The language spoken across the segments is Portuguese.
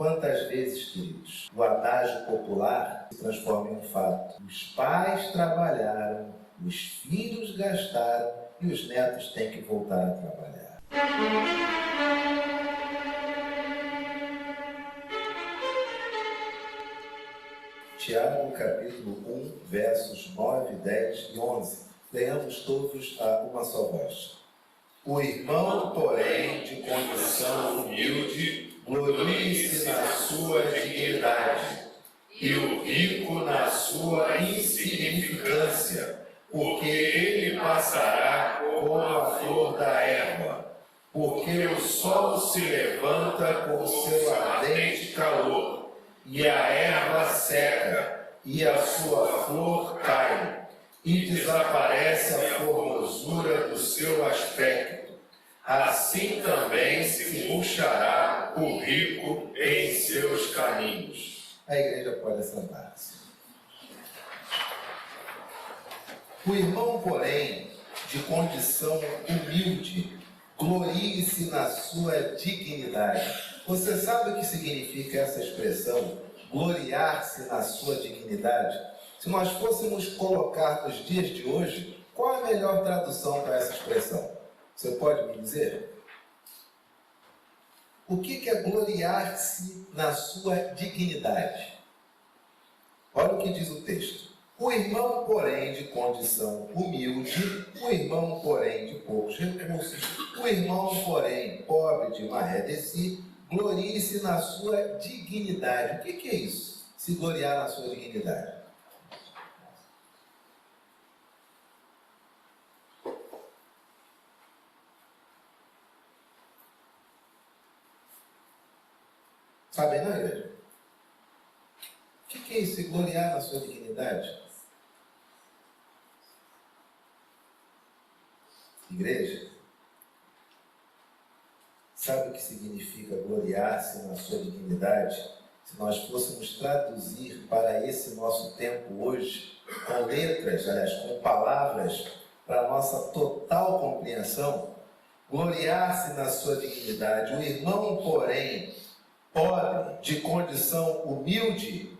Quantas vezes, queridos, o adágio popular se transforma em um fato? Os pais trabalharam, os filhos gastaram e os netos têm que voltar a trabalhar. Tiago, capítulo 1, versos 9, 10 e 11. Leamos todos a uma só voz. O irmão, porém, de condição humilde, glorie-se na sua dignidade, e o rico na sua insignificância, porque ele passará como a flor da erva, porque o sol se levanta com seu ardente calor, e a erva seca, e a sua flor cai, e desaparece a formosura do seu aspecto. Assim também se murchará o rico em seus caminhos. A igreja pode sentar-se. O irmão, porém, de condição humilde, glorie-se na sua dignidade. Você sabe o que significa essa expressão, gloriar-se na sua dignidade? Se nós fôssemos colocar nos dias de hoje, qual é a melhor tradução para essa expressão? Você pode me dizer? O que é gloriar-se na sua dignidade? Olha o que diz o texto. O irmão, porém, de condição humilde, o irmão, porém, de poucos recursos, o irmão, porém, pobre de maré de si, glorie-se na sua dignidade. O que é isso? Se gloriar na sua dignidade. Sabem, não, igreja? O que é isso? Se gloriar na sua dignidade? Igreja? Sabe o que significa gloriar-se na sua dignidade? Se nós fôssemos traduzir para esse nosso tempo hoje, com letras, aliás, com palavras, para a nossa total compreensão, gloriar-se na sua dignidade. O irmão, porém, pobre, de condição humilde,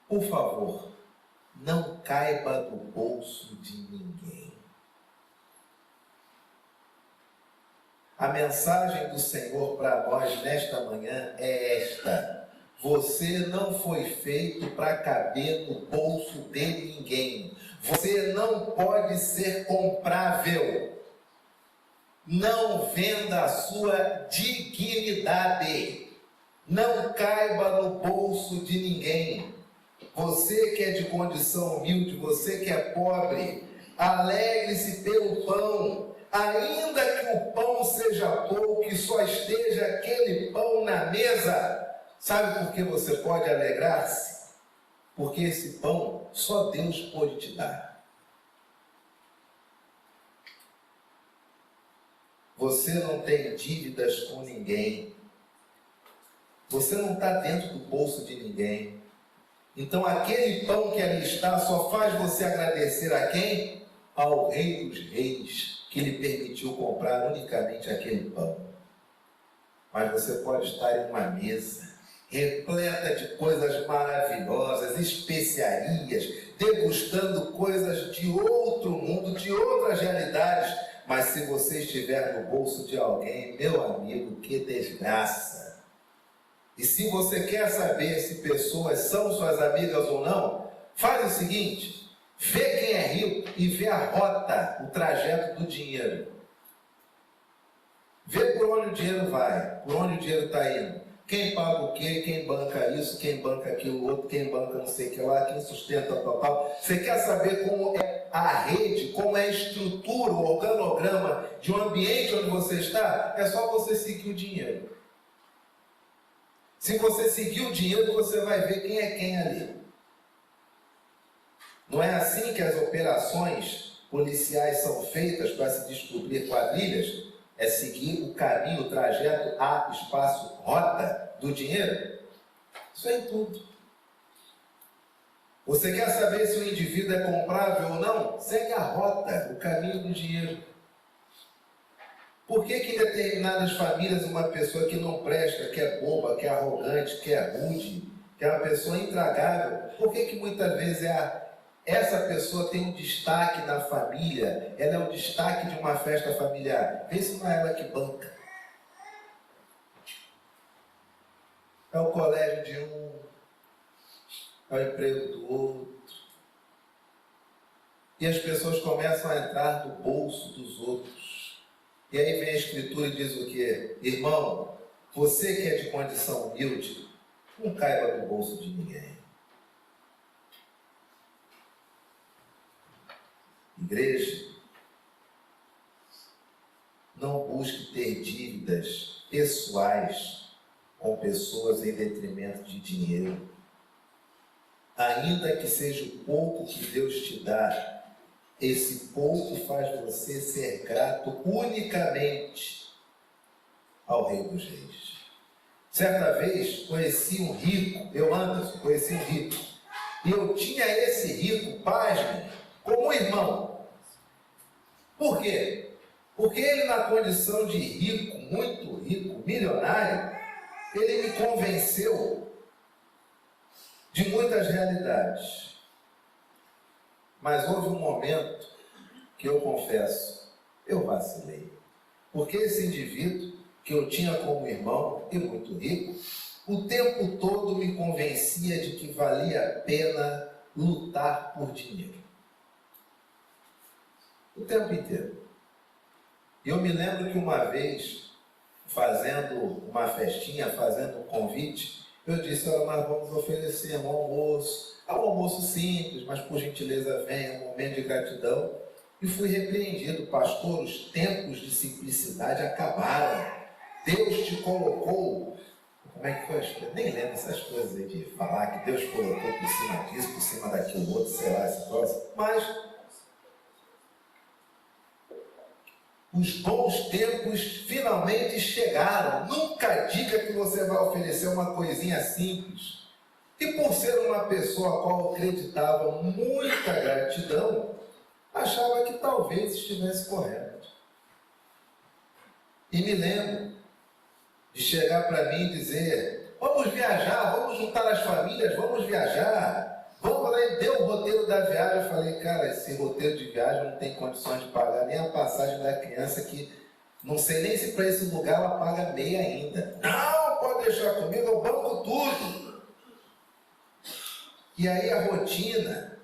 por favor, não caiba no bolso de ninguém. A mensagem do Senhor para nós nesta manhã é esta: você não foi feito para caber no bolso de ninguém. Você não pode ser comprável. Não venda a sua dignidade. Não caiba no bolso de ninguém. Você que é de condição humilde, você que é pobre, alegre-se pelo pão. Ainda que o pão seja pouco e só esteja aquele pão na mesa. Sabe por que você pode alegrar-se? Porque esse pão só Deus pode te dar. Você não tem dívidas com ninguém. Você não está dentro do bolso de ninguém. Então aquele pão que ali está só faz você agradecer a quem? Ao Rei dos Reis, que lhe permitiu comprar unicamente aquele pão. Mas você pode estar em uma mesa repleta de coisas maravilhosas, especiarias, degustando coisas de outro mundo, de outras realidades. Mas se você estiver no bolso de alguém, meu amigo, que desgraça. E se você quer saber se pessoas são suas amigas ou não, faz o seguinte: vê quem é rico e vê a rota, o trajeto do dinheiro. Vê por onde o dinheiro vai, por onde o dinheiro está indo. Quem paga o quê, quem banca isso, quem banca aquilo outro, quem banca não sei o que lá, quem sustenta tal. Você quer saber como é a rede, como é a estrutura, o organograma de um ambiente onde você está? É só você seguir o dinheiro. Se você seguir o dinheiro, você vai ver quem é quem ali. Não é assim que as operações policiais são feitas para se descobrir quadrilhas? É seguir o caminho, o trajeto, a espaço, rota do dinheiro? Isso é em tudo. Você quer saber se o indivíduo é comprável ou não? Segue a rota, o caminho do dinheiro. Por que que em determinadas famílias uma pessoa que não presta, que é boba, que é arrogante, que é rude, que é uma pessoa intragável, por que que muitas vezes essa pessoa tem um destaque na família, ela é o destaque de uma festa familiar? Vê se não é ela que banca. É o colégio de um, é o emprego do outro. E as pessoas começam a entrar no bolso dos outros. E aí vem a Escritura e diz o quê? Irmão, você que é de condição humilde, não caiba no bolso de ninguém. Igreja, não busque ter dívidas pessoais com pessoas em detrimento de dinheiro. Ainda que seja o pouco que Deus te dá, esse pouco faz você ser grato unicamente ao Rei dos Reis. Certa vez conheci um rico, eu Anderson, conheci um rico, e eu tinha esse rico, pasme, como um irmão. Por quê? Porque ele, na condição de rico, muito rico, milionário, ele me convenceu de muitas realidades. Mas houve um momento que eu confesso, eu vacilei. Porque esse indivíduo, que eu tinha como irmão e muito rico, o tempo todo me convencia de que valia a pena lutar por dinheiro. O tempo inteiro. E eu me lembro que uma vez, fazendo uma festinha, fazendo um convite, eu disse, olha, nós vamos oferecer um almoço. É um almoço simples, mas por gentileza venha, um momento de gratidão. E fui repreendido, pastor, os tempos de simplicidade acabaram. Deus te colocou. Como é que foi? Eu nem lembro essas coisas aí de falar que Deus colocou por cima disso, por cima daquilo outro, sei lá, esse troço. Mas os bons tempos finalmente chegaram. Nunca diga que você vai oferecer uma coisinha simples. E por ser uma pessoa a qual eu acreditava muita gratidão, achava que talvez estivesse correto. E me lembro de chegar para mim e dizer, vamos viajar, vamos juntar as famílias, vamos viajar. Vamos lá, e deu o roteiro da viagem. Eu falei, cara, esse roteiro de viagem não tem condições de pagar nem a passagem da criança, que não sei nem se para esse lugar ela paga meia ainda. Não, pode deixar comigo, eu banco tudo. E aí a rotina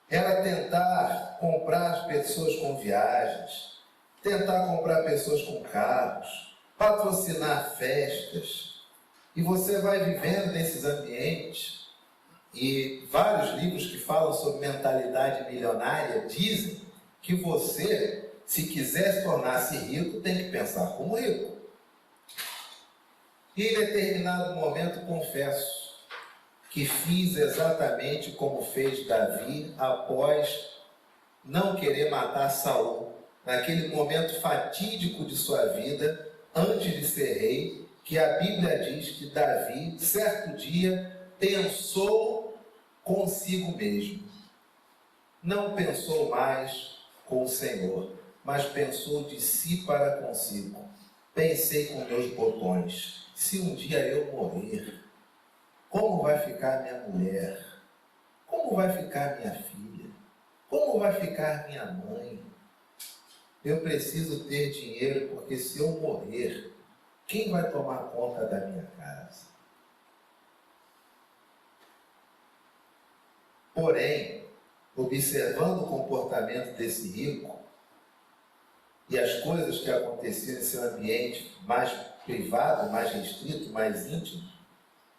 era tentar comprar as pessoas com viagens, tentar comprar pessoas com carros, patrocinar festas. E você vai vivendo nesses ambientes, e vários livros que falam sobre mentalidade milionária dizem que você, se quiser se tornar-se rico, tem que pensar como rico. E em determinado momento, confesso, que fiz exatamente como fez Davi após não querer matar Saul, naquele momento fatídico de sua vida, antes de ser rei, que a Bíblia diz que Davi, certo dia, pensou consigo mesmo. Não pensou mais com o Senhor, mas pensou de si para consigo. Pensei com meus botões, se um dia eu morrer, como vai ficar minha mulher? Como vai ficar minha filha? Como vai ficar minha mãe? Eu preciso ter dinheiro, porque se eu morrer, quem vai tomar conta da minha casa? Porém, observando o comportamento desse rico e as coisas que aconteciam em seu ambiente mais privado, mais restrito, mais íntimo,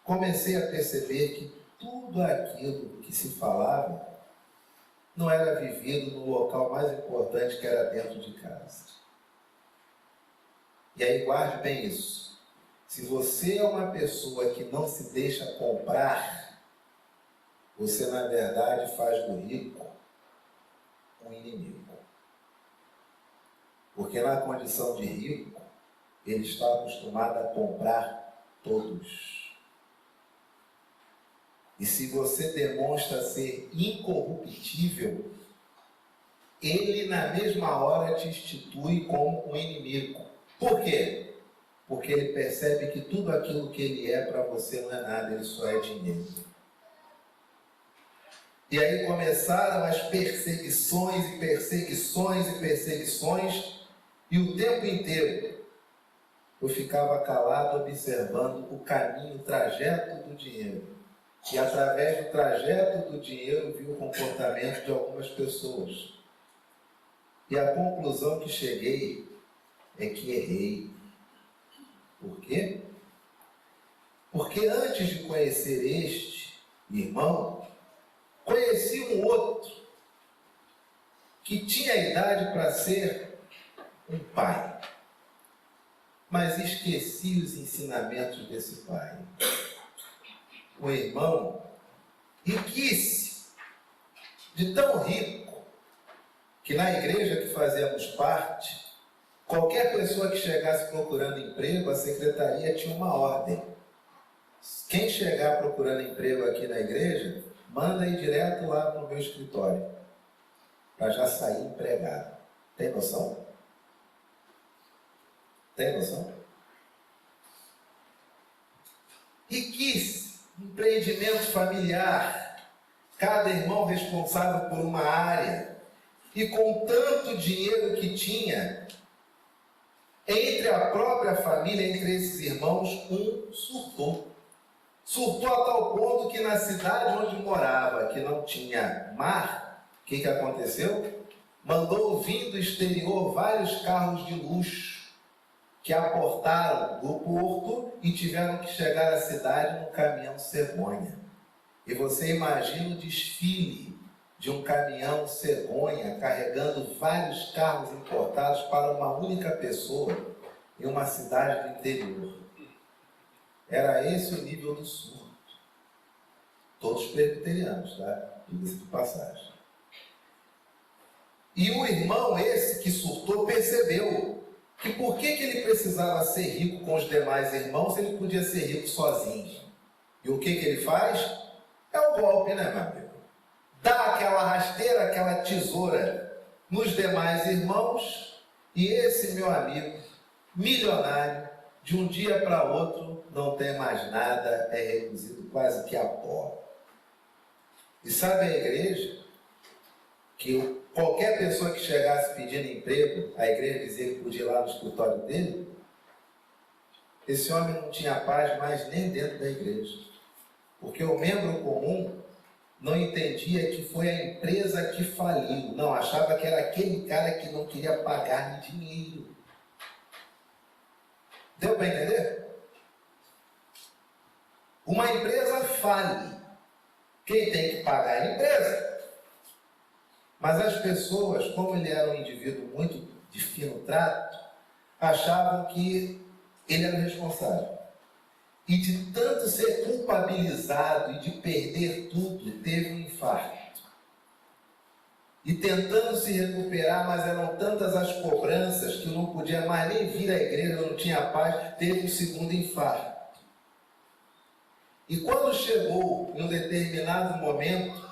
comecei a perceber que tudo aquilo que se falava não era vivido no local mais importante, que era dentro de casa. E aí guarde bem isso. Se você é uma pessoa que não se deixa comprar, você na verdade faz do rico um inimigo. Porque na condição de rico, ele está acostumado a comprar todos. E se você demonstra ser incorruptível, ele na mesma hora te institui como um inimigo. Por quê? Porque ele percebe que tudo aquilo que ele é para você não é nada, ele só é dinheiro. E aí começaram as perseguições e perseguições e perseguições, e o tempo inteiro eu ficava calado observando o caminho, o trajeto do dinheiro. E através do trajeto do dinheiro vi o comportamento de algumas pessoas. E a conclusão que cheguei é que errei. Por quê? Porque antes de conhecer este irmão, conheci um outro que tinha idade para ser um pai. Mas esqueci os ensinamentos desse pai. O irmão riquíssimo, de tão rico, que na igreja que fazíamos parte, qualquer pessoa que chegasse procurando emprego, a secretaria tinha uma ordem. Quem chegar procurando emprego aqui na igreja, manda ir direto lá para o meu escritório, para já sair empregado. Tem noção? Tem noção? Riquíssimo, empreendimento familiar, cada irmão responsável por uma área, e com tanto dinheiro que tinha, entre a própria família, entre esses irmãos, um surtou. Surtou a tal ponto que na cidade onde morava, que não tinha mar, o que aconteceu? Mandou vir do exterior vários carros de luxo, que aportaram do porto e tiveram que chegar à cidade num caminhão cegonha. E você imagina o desfile de um caminhão cegonha carregando vários carros importados para uma única pessoa em uma cidade do interior. Era esse o nível do surto. Todos presbiterianos, tá? Diga-se de passagem. E o irmão esse que surtou percebeu que por que ele precisava ser rico com os demais irmãos se ele podia ser rico sozinho? E o que ele faz? É o golpe, né, meu amigo? Dá aquela rasteira, aquela tesoura nos demais irmãos, e esse meu amigo, milionário, de um dia para outro, não tem mais nada, é reduzido quase que a pó. E sabe a igreja? Que qualquer pessoa que chegasse pedindo emprego, a igreja dizia que podia ir lá no escritório dele, esse homem não tinha paz mais nem dentro da igreja. Porque o membro comum não entendia que foi a empresa que faliu. Não, achava que era aquele cara que não queria pagar dinheiro. Deu para entender? Uma empresa fale. Quem tem que pagar é a empresa. Mas as pessoas, como ele era um indivíduo muito de fino trato, achavam que ele era o responsável. E de tanto ser culpabilizado e de perder tudo, teve um infarto. E tentando se recuperar, mas eram tantas as cobranças que não podia mais nem vir à igreja, não tinha paz, teve um segundo infarto. E quando chegou em um determinado momento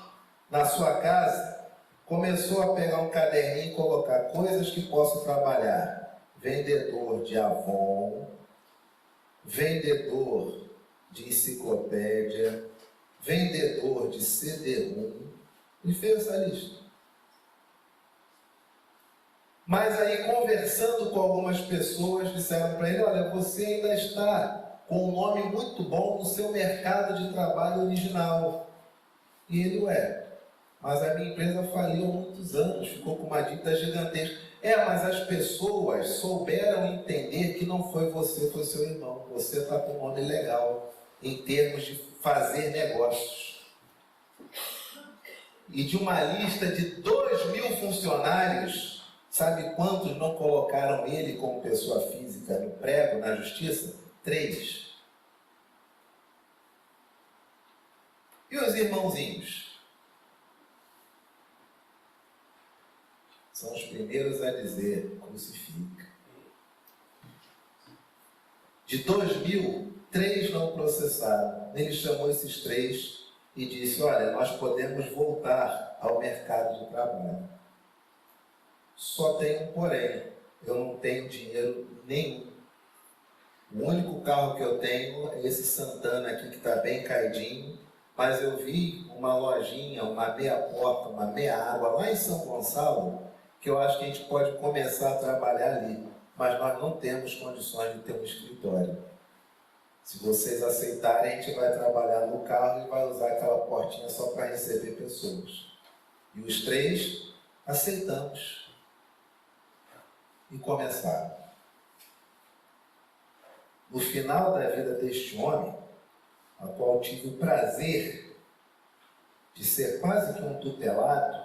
na sua casa, começou a pegar um caderninho e colocar coisas que posso trabalhar. Vendedor de Avon, vendedor de enciclopédia, vendedor de CD-ROM, e fez essa lista. Mas aí, conversando com algumas pessoas, disseram para ele: olha, você ainda está com um nome muito bom no seu mercado de trabalho original. E ele, mas a minha empresa faliu há muitos anos, ficou com uma dívida gigantesca. Mas as pessoas souberam entender que não foi você, foi seu irmão. Você está com um nome legal em termos de fazer negócios. E de uma lista de 2.000 funcionários, sabe quantos não colocaram ele como pessoa física no prego, na justiça? 3. E os irmãozinhos? São os primeiros a dizer: crucifica. De 2.000, 3 não processaram. Ele chamou esses 3 e disse: olha, nós podemos voltar ao mercado de trabalho. Só tem um porém, eu não tenho dinheiro nenhum. O único carro que eu tenho é esse Santana aqui que está bem caidinho, mas eu vi uma lojinha, uma meia porta, uma meia água lá em São Gonçalo, que eu acho que a gente pode começar a trabalhar ali, mas nós não temos condições de ter um escritório. Se vocês aceitarem, a gente vai trabalhar no carro e vai usar aquela portinha só para receber pessoas. E os três aceitamos e começaram. No final da vida deste homem, a qual tive o prazer de ser quase que um tutelado,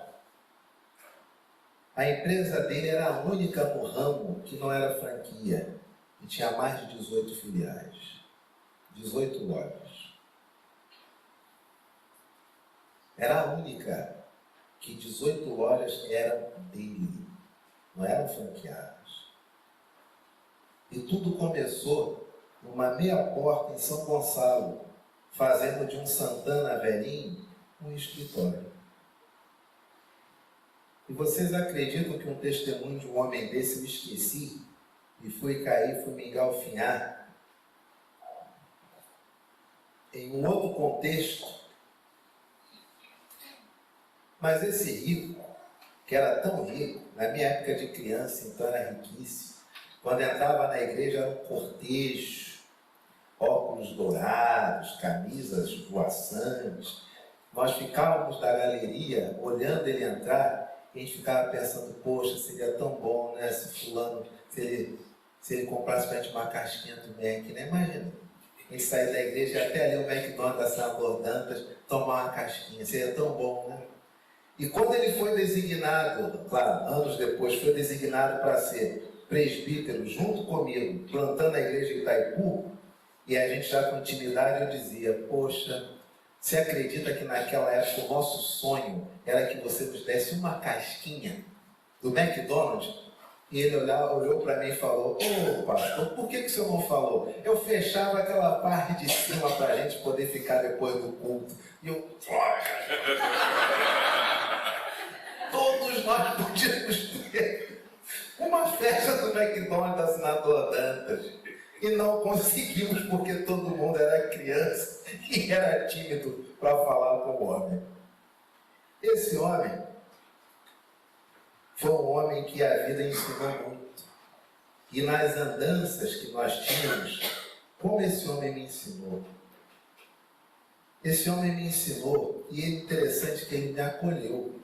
a empresa dele era a única no ramo que não era franquia e tinha mais de 18 filiais, 18 lojas. Era a única que 18 lojas eram dele, não eram franqueadas. E tudo começou numa meia porta em São Gonçalo, fazendo de um Santana velhinho um escritório. E vocês acreditam que um testemunho de um homem desse eu esqueci e fui cair, fui me engalfinhar em um outro contexto? Mas esse rico, que era tão rico, na minha época de criança, então era riquíssimo, quando entrava na igreja era um cortejo, óculos dourados, camisas voaçantes. Nós ficávamos da galeria olhando ele entrar e a gente ficava pensando, poxa, seria tão bom, né, se fulano, se ele comprasse para a gente uma casquinha do Mac, né? Imagina, a gente sair da igreja e até ali o McDonald's da Senador Dantas, tomar uma casquinha, seria tão bom, né? E quando ele foi designado, claro, anos depois, foi designado para ser presbítero junto comigo, plantando a igreja de Itaipu, e a gente já com intimidade, eu dizia, poxa, você acredita que naquela época o nosso sonho era que você nos desse uma casquinha do McDonald's? E ele olhou para mim e falou, ô pastor, por que o senhor não falou? Eu fechava aquela parte de cima para a gente poder ficar depois do culto. E eu... Todos nós podíamos ter uma festa do McDonald's da Senador Dantas. E não conseguimos porque todo mundo era criança e era tímido para falar com o homem. Esse homem foi um homem que a vida ensinou muito. E nas andanças que nós tínhamos, como esse homem me ensinou? Esse homem me ensinou, e é interessante que ele me acolheu.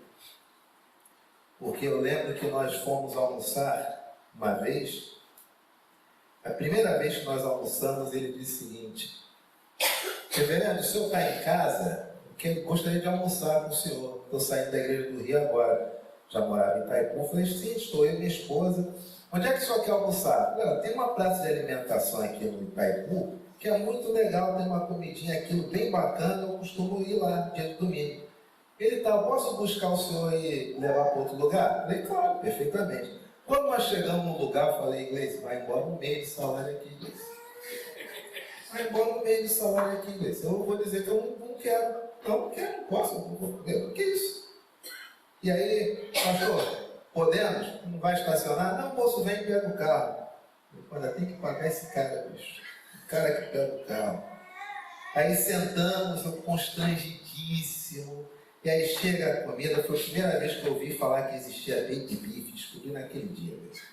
Porque eu lembro que nós fomos almoçar uma vez. A primeira vez que nós almoçamos, ele disse o seguinte: reverendo, o senhor está em casa? Porque eu gostaria de almoçar com o senhor. Estou saindo da igreja do Rio agora. Já morava em Itaipu. Eu falei, sim, estou eu e minha esposa. Onde é que o senhor quer almoçar? Falei, tem uma praça de alimentação aqui no Itaipu, que é muito legal, tem uma comidinha, aquilo bem bacana, eu costumo ir lá, dia de domingo. Ele tá, posso buscar o senhor e levar para outro lugar? Falei, claro, perfeitamente. Quando nós chegamos no lugar, eu falei, inglês, vai embora no meio de salário aqui, inglês. Vai embora no meio de salário aqui, inglês. Eu vou dizer que eu não quero. Não quero, não posso, não vou comer. O que é isso? E aí, pastor, podemos? Não vai estacionar? Não, moço, vem e pega o carro. Olha, tem que pagar esse cara, bicho. O cara que pega o carro. Aí sentamos, eu constrangidíssimo. E aí chega a comida, foi a primeira vez que eu ouvi falar que existia baby beef, descobri naquele dia mesmo.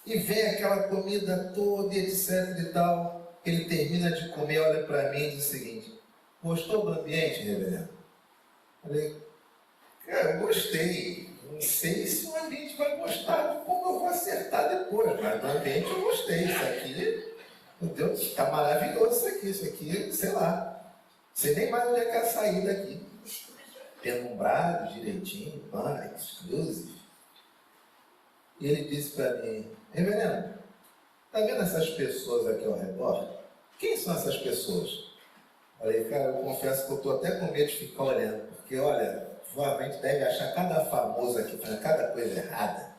E vem aquela comida toda, etc e tal. Ele termina de comer, olha para mim e diz o seguinte: gostou do ambiente, reverendo? Falei, cara, eu gostei. Não sei se o ambiente vai gostar de como eu vou acertar depois, mas do ambiente eu gostei. Isso aqui, meu Deus, está maravilhoso isso aqui, sei lá. Não sei nem mais onde é que é a saída aqui. Penumbrado direitinho, pana, exclusive. E ele disse para mim, reverendo, está vendo essas pessoas aqui ao redor? Quem são essas pessoas? Falei, cara, eu confesso que eu estou até com medo de ficar olhando, porque, olha, provavelmente deve achar cada famoso aqui fazendo cada coisa errada.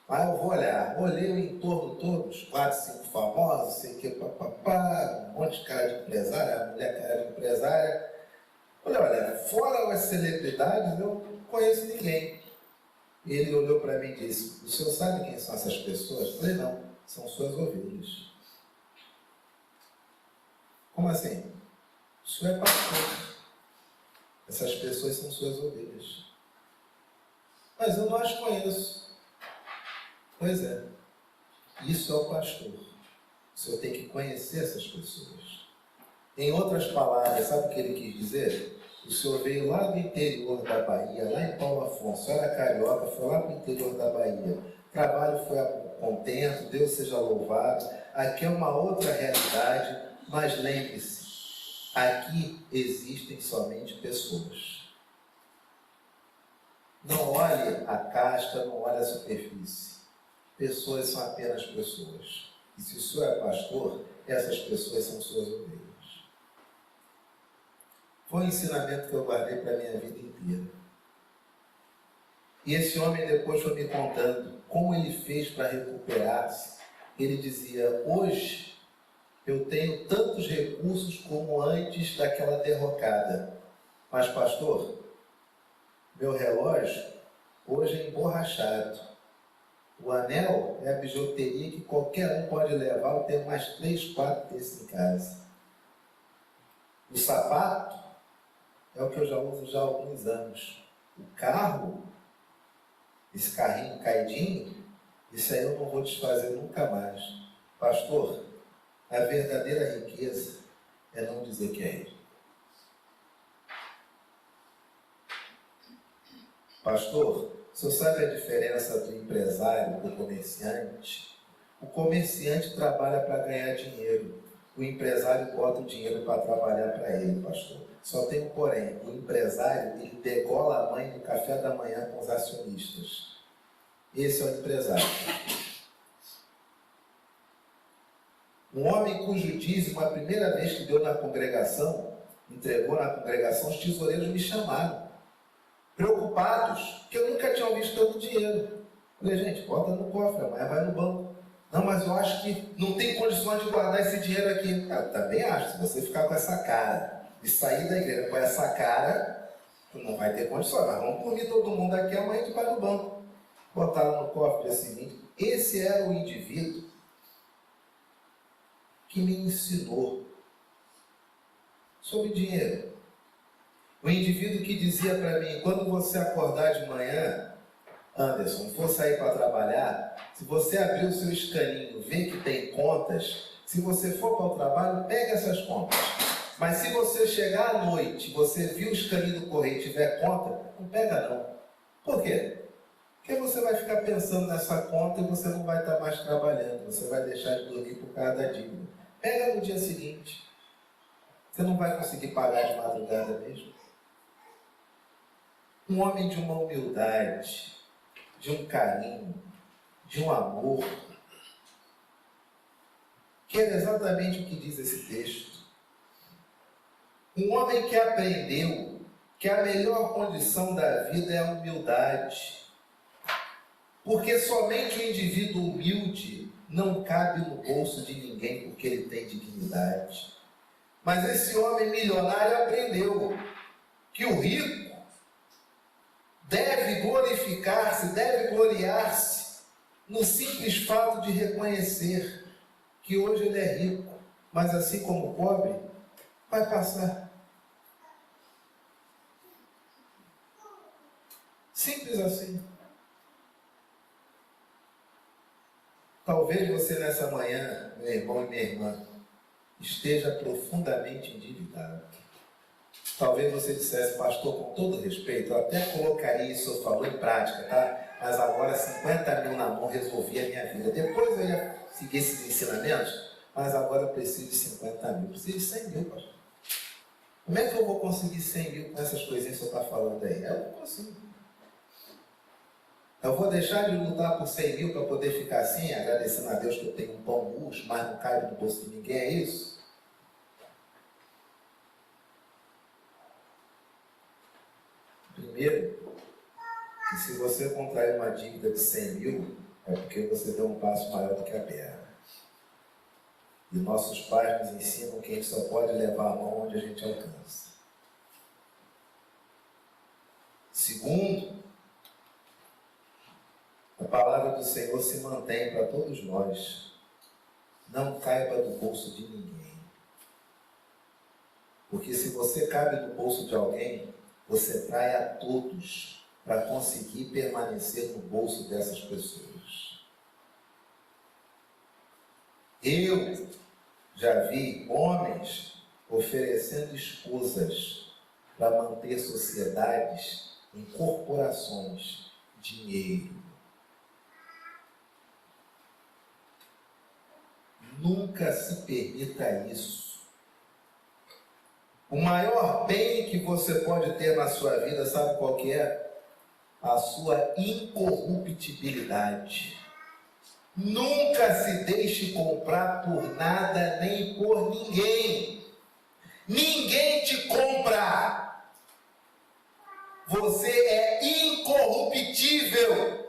Mas eu vou olhar, olhei o entorno todos, 4, 5 famosos, sei que, papapá, um monte de cara de empresária, a mulher cara de empresária. Olha, fora as celebridades, eu não conheço ninguém. Ele olhou para mim e disse: o senhor sabe quem são essas pessoas? Eu falei: não, são suas ovelhas. Como assim? O senhor é pastor. Essas pessoas são suas ovelhas. Mas eu não as conheço. Pois é, isso é o pastor. O senhor tem que conhecer essas pessoas. Em outras palavras, sabe o que ele quis dizer? O senhor veio lá do interior da Bahia, lá em Paulo Afonso, era carioca, foi lá para o interior da Bahia. O trabalho foi contento, Deus seja louvado. Aqui é uma outra realidade, mas lembre-se, aqui existem somente pessoas. Não olhe a casta, não olhe a superfície. Pessoas são apenas pessoas. E se o senhor é pastor, essas pessoas são suas ovelhas. Foi um ensinamento que eu guardei para a minha vida inteira. E esse homem depois foi me contando como ele fez para recuperar-se. Ele dizia: hoje eu tenho tantos recursos como antes daquela derrocada. Mas, pastor, meu relógio hoje é emborrachado. O anel é a bijuteria que qualquer um pode levar. Eu tenho mais 3, 4 desses em casa. O sapato é o que eu já uso já há alguns anos. O carro, esse carrinho caidinho, isso aí eu não vou desfazer nunca mais. Pastor, a verdadeira riqueza é não dizer que é ele. Pastor, o senhor sabe a diferença do empresário e do comerciante? O comerciante trabalha para ganhar dinheiro. O empresário bota o dinheiro para trabalhar para ele, pastor. Só tem um porém: o empresário, ele degola a mãe no café da manhã com os acionistas. Esse é o empresário. Um homem cujo dízimo, a primeira vez que deu na congregação, entregou na congregação, os tesoureiros me chamaram, preocupados, que eu nunca tinha visto tanto dinheiro. Falei: gente, bota no cofre, amanhã vai no banco. Não, mas eu acho que não tem condições de guardar esse dinheiro aqui. Eu também acho. Se você ficar com essa cara e sair da igreja com essa cara, tu não vai ter condições. Mas vamos punir todo mundo aqui, amanhã a gente vai no banco. Botaram no cofre dia seguinte. Esse era o indivíduo que me ensinou sobre dinheiro. O indivíduo que dizia para mim: quando você acordar de manhã, Anderson, for sair para trabalhar, se você abrir o seu escaninho, ver que tem contas, se você for para o trabalho, pega essas contas. Mas se você chegar à noite, você viu o escaninho do correio e tiver conta, não pega não. Por quê? Porque você vai ficar pensando nessa conta e você não vai estar mais trabalhando, você vai deixar de dormir por causa da dívida. Pega no dia seguinte. Você não vai conseguir pagar de madrugada mesmo. Um homem de uma humildade, de um carinho, de um amor, que era exatamente o que diz esse texto. Um homem que aprendeu que a melhor condição da vida é a humildade. Porque somente o indivíduo humilde não cabe no bolso de ninguém porque ele tem dignidade. Mas esse homem milionário aprendeu que o rico deve glorificar-se, deve gloriar-se no simples fato de reconhecer que hoje ele é rico, mas assim como o pobre, vai passar. Simples assim. Talvez você nessa manhã, meu irmão e minha irmã, esteja profundamente endividado. Talvez você dissesse: pastor, com todo respeito, eu até colocaria isso, eu falo em prática, tá? Mas agora 50 mil na mão resolvia a minha vida. Depois eu ia seguir esses ensinamentos, mas agora eu preciso de 50 mil. Preciso de 100 mil, pastor. Como é que eu vou conseguir 100 mil com essas coisinhas que você está falando aí? Eu não consigo. Eu vou deixar de lutar por 100 mil para poder ficar assim, agradecendo a Deus que eu tenho um pão murcho, mas não caibe no bolso de ninguém, é isso? Primeiro, que se você contrair uma dívida de 100 mil, é porque você deu um passo maior do que a perna. E nossos pais nos ensinam que a gente só pode levar a mão onde a gente alcança. Segundo, A palavra do Senhor se mantém para todos nós. Não caiba do bolso de ninguém. Porque se você cabe no bolso de alguém, você trai a todos para conseguir permanecer no bolso dessas pessoas. Eu já vi homens oferecendo esposas para manter sociedades em corporações, dinheiro. Nunca se permita isso. O maior bem que você pode ter na sua vida, sabe qual que é? A sua incorruptibilidade. Nunca se deixe comprar por nada nem por ninguém. Ninguém te compra. Você é incorruptível.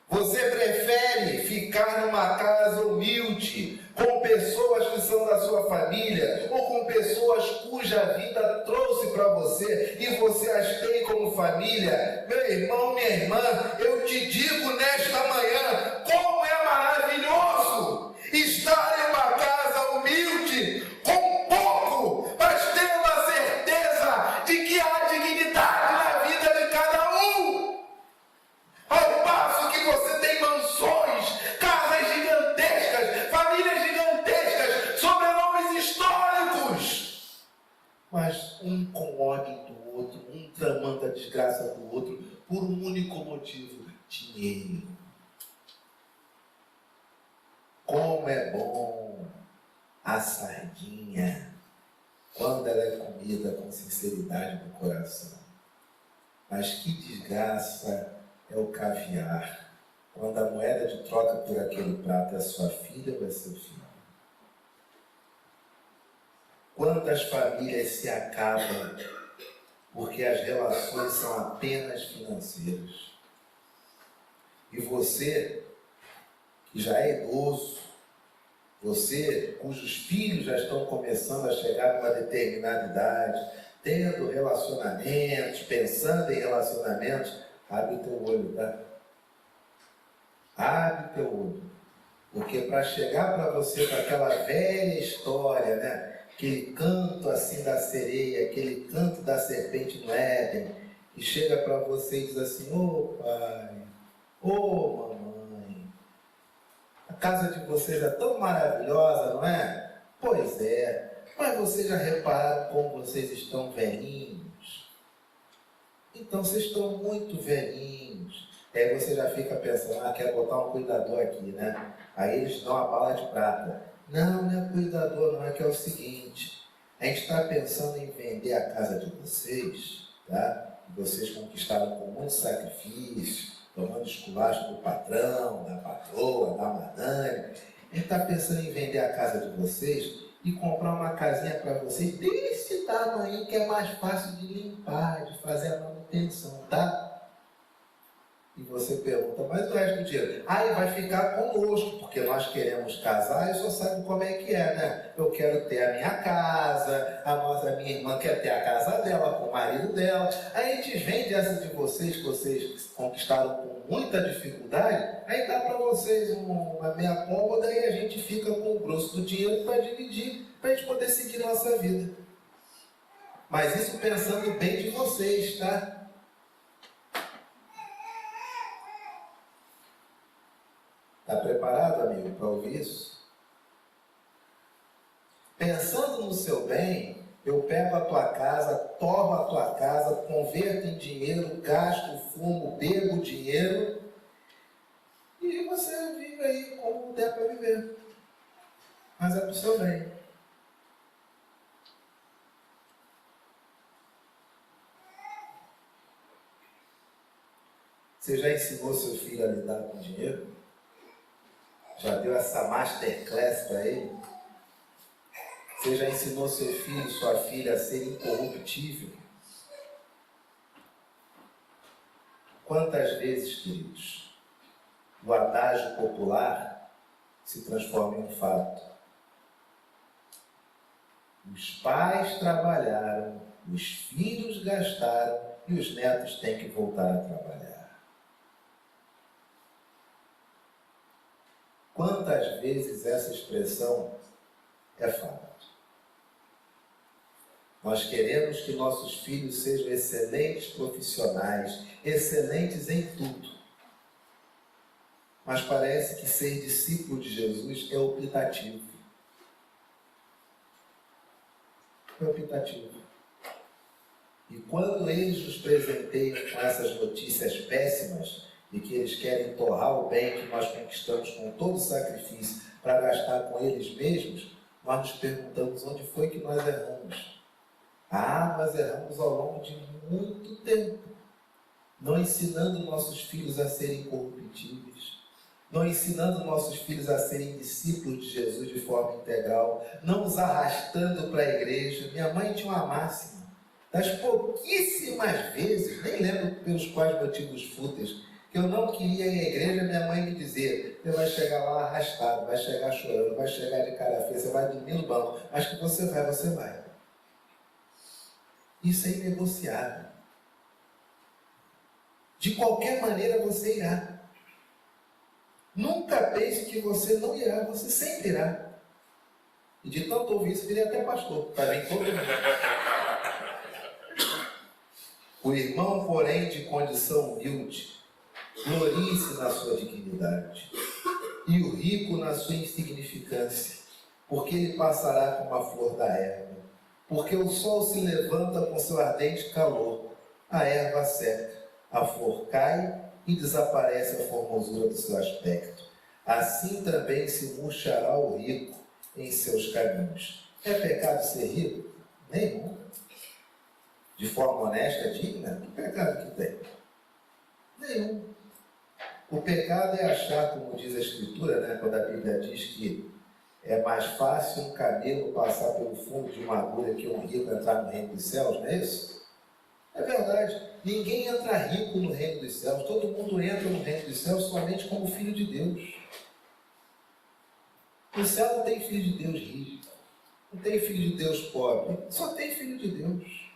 Você prefere ficar numa casa humilde, com pessoas que são da sua família, ou com pessoas cuja vida trouxe para você, e você as tem como família? Meu irmão, minha irmã, eu te digo nesta manhã, como é maravilhoso estar em uma casa humilde, com pouco, mas tendo a certeza de que há dignidade na vida de cada um. Ao passo que você tem mansões, casas gigantescas, famílias gigantescas, sobrenomes históricos. Mas um com ódio do outro, um tramando a desgraça do outro, por um único motivo: dinheiro. Como é bom a sardinha, quando ela é comida com sinceridade do coração. Mas que desgraça é o caviar, quando a moeda de troca por aquele prato é sua filha ou é seu filho. Quantas famílias se acabam porque as relações são apenas financeiras. E você, que já é idoso, você cujos filhos já estão começando a chegar a uma determinada idade, tendo relacionamentos, pensando em relacionamentos, abre o teu olho, tá? Abre o teu olho. Porque para chegar para você com aquela velha história, né? Aquele canto assim da sereia, aquele canto da serpente no Éden, que chega para você e diz assim: ô pai, ô mamãe, a casa de vocês é tão maravilhosa, não é? Pois é, mas vocês já repararam como vocês estão velhinhos? Então vocês estão muito velhinhos. Aí você já fica pensando: quer botar um cuidador aqui, né? Aí eles dão a bala de prata. Não, não é cuidador, não, é que é o seguinte: a gente está pensando em vender a casa de vocês, tá? Vocês conquistaram com muito sacrifício, tomando esculacho do patrão, da patroa, da madame. A gente está pensando em vender a casa de vocês e comprar uma casinha para vocês desse tamanho, que é mais fácil de limpar, de fazer a manutenção, tá? E você pergunta: mas o resto do dinheiro? Aí vai ficar conosco, porque nós queremos casar e só sabe como é que é, né? Eu quero ter a minha casa, a minha irmã quer ter a casa dela, com o marido dela. Aí a gente vende essa de vocês, que vocês conquistaram com muita dificuldade, aí dá para vocês uma meia cômoda e a gente fica com o grosso do dinheiro para dividir, para a gente poder seguir nossa vida. Mas isso pensando bem de vocês, tá? Está preparado, amigo, para ouvir isso? Pensando no seu bem, eu pego a tua casa, torro a tua casa, converto em dinheiro, gasto, fumo, bebo dinheiro e você vive aí como der para viver. Mas é para o seu bem. Você já ensinou seu filho a lidar com dinheiro? Já deu essa masterclass para ele? Você já ensinou seu filho, sua filha a ser incorruptível? Quantas vezes, queridos, o adágio popular se transforma em um fato? Os pais trabalharam, os filhos gastaram e os netos têm que voltar a trabalhar. Quantas vezes essa expressão é falada? Nós queremos que nossos filhos sejam excelentes profissionais, excelentes em tudo. Mas parece que ser discípulo de Jesus é optativo. É optativo. E quando eles nos presenteiam com essas notícias péssimas, de que eles querem torrar o bem que nós conquistamos com todo sacrifício para gastar com eles mesmos, nós nos perguntamos onde foi que nós erramos. Nós erramos ao longo de muito tempo, não ensinando nossos filhos a serem incorruptíveis, não ensinando nossos filhos a serem discípulos de Jesus de forma integral, não os arrastando para a igreja. Minha mãe tinha uma máxima, das pouquíssimas vezes, nem lembro pelos quais motivos fúteis, que eu não queria ir à igreja, minha mãe me dizia: você vai chegar lá arrastado, vai chegar chorando, vai chegar de cara feia, você vai dormir no banco, mas que você vai. Isso é inegociável. De qualquer maneira você irá. Nunca pense que você não irá, você sempre irá. E de tanto ouvir isso, virei até pastor, para vir todo mundo. O irmão, porém, de condição humilde, glorie-se na sua dignidade, e o rico na sua insignificância, porque ele passará como a flor da erva. Porque o sol se levanta com seu ardente calor, a erva seca, a flor cai e desaparece a formosura do seu aspecto. Assim também se murchará o rico em seus caminhos. É pecado ser rico? Nenhum. De forma honesta, digna? Que pecado que tem? Nenhum. O pecado é achar, como diz a Escritura, quando a Bíblia diz que é mais fácil um camelo passar pelo fundo de uma agulha que um rico entrar no reino dos céus, não é isso? É verdade. Ninguém entra rico no reino dos céus. Todo mundo entra no reino dos céus somente como filho de Deus. No céu não tem filho de Deus rico, não tem filho de Deus pobre, só tem filho de Deus.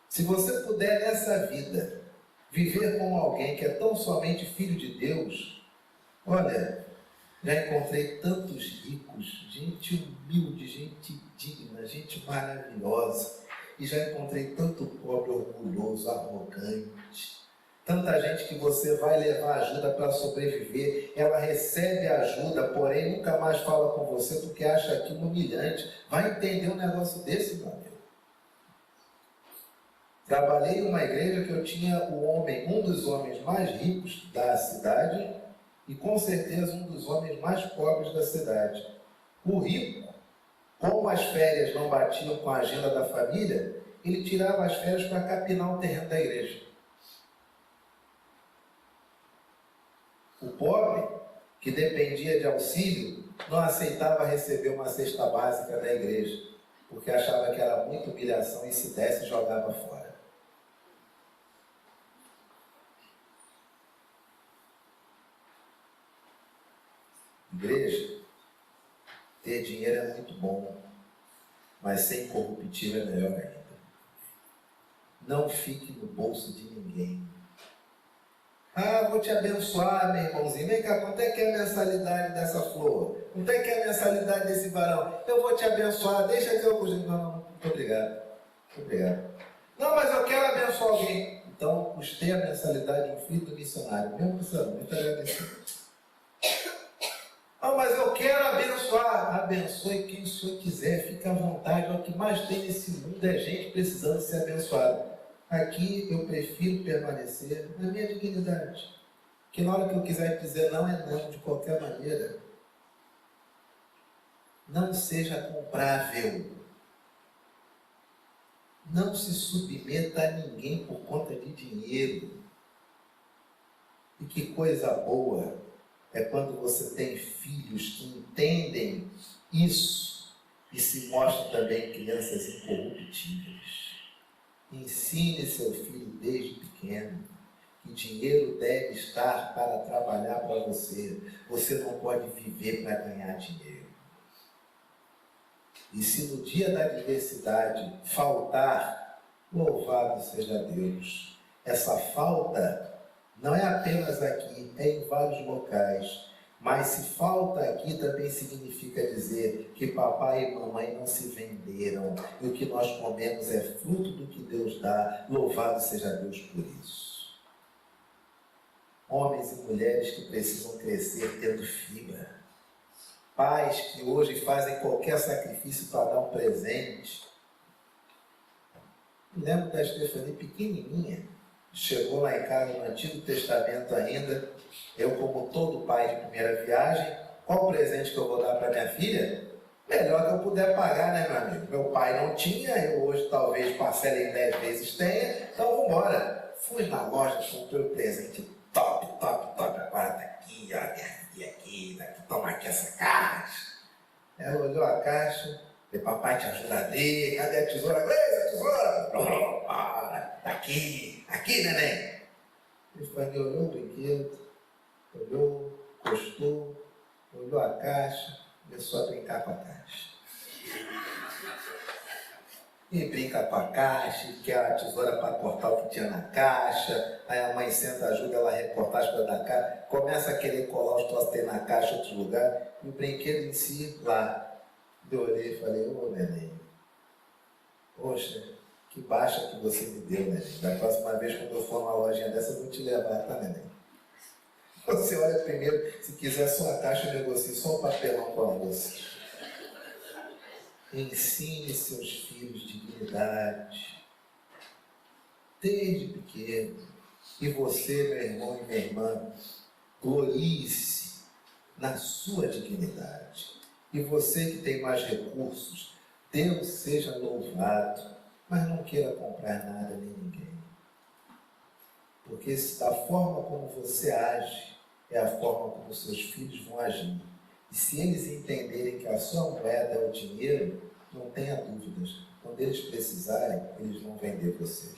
Se você puder nessa vida viver como alguém que é tão somente filho de Deus, olha, já encontrei tantos ricos, gente humilde, gente digna, gente maravilhosa, e já encontrei tanto pobre orgulhoso, arrogante, tanta gente que você vai levar ajuda para sobreviver, ela recebe ajuda, porém nunca mais fala com você porque acha aquilo humilhante. Vai entender um negócio desse, meu amigo? Trabalhei em uma igreja que eu tinha um dos homens mais ricos da cidade e com certeza um dos homens mais pobres da cidade. O rico, como as férias não batiam com a agenda da família, ele tirava as férias para capinar o terreno da igreja. O pobre, que dependia de auxílio, não aceitava receber uma cesta básica da igreja, porque achava que era muita humilhação e se desse jogava fora. Igreja, ter dinheiro é muito bom, mas ser incorruptível é melhor ainda. Não fique no bolso de ninguém. Vou te abençoar, meu irmãozinho. Vem cá, quanto é que é a mensalidade dessa flor? Quanto é que é a mensalidade desse varão? Eu vou te abençoar, deixa que eu... Não, muito obrigado. Muito obrigado. Não, mas eu quero abençoar alguém. Então, custei a mensalidade de um filho do missionário. Meu missionário, muito agradecido. Mas eu quero abençoar. Abençoe quem o Senhor quiser, fique à vontade. O que mais tem nesse mundo é gente precisando ser abençoada. Aqui eu prefiro permanecer na minha dignidade. Que na hora que eu quiser dizer não, é não, de qualquer maneira. Não seja comprável. Não se submeta a ninguém por conta de dinheiro. E que coisa boa é quando você tem filhos que entendem isso e se mostram também crianças incorruptíveis. Ensine seu filho desde pequeno que dinheiro deve estar para trabalhar para você. Você não pode viver para ganhar dinheiro. E se no dia da adversidade faltar, louvado seja Deus. Essa falta não é apenas aqui, é em vários locais. Mas se falta aqui, também significa dizer que papai e mamãe não se venderam. E o que nós comemos é fruto do que Deus dá. Louvado seja Deus por isso. Homens e mulheres que precisam crescer tendo fibra. Pais que hoje fazem qualquer sacrifício para dar um presente. Me lembro da Stephanie pequenininha. Chegou lá em casa no Antigo Testamento ainda. Eu, como todo pai de primeira viagem, qual o presente que eu vou dar para minha filha? Melhor que eu puder pagar, né, meu amigo? Meu pai não tinha, eu hoje talvez parcele em 10 vezes tenha, então vamos embora. Fui na loja, comprei o presente top, agora tá aqui, ó, aqui, toma aqui essa caixa. Ela olhou a caixa, e papai te ajuda a abrir, cadê a tesoura? Essa tesoura! Tá aqui, neném. Ele olhou o brinquedo, olhou, gostou, olhou a caixa, começou a brincar com a caixa. E brinca com a caixa, quer a tesoura para cortar o que tinha na caixa, aí a mãe senta, ajuda ela a recortar as coisas da caixa, começa a querer colar os troços que tem na caixa em outro lugar, e o brinquedo em si, lá. Eu olhei e falei, ô neném, poxa, que baixa que você me deu, neném. Da próxima vez, quando eu for numa lojinha dessa, eu vou te levar, tá, neném? Você olha primeiro, se quiser só a caixa, eu negocio só um papelão com a moça. Ensine seus filhos dignidade, desde pequeno. E você, meu irmão e minha irmã, glorie-se na sua dignidade. E você que tem mais recursos, Deus seja louvado, mas não queira comprar nada nem ninguém. Porque da forma como você age, é a forma como seus filhos vão agir. E se eles entenderem que a sua moeda é o dinheiro, não tenha dúvidas. Quando eles precisarem, eles vão vender você.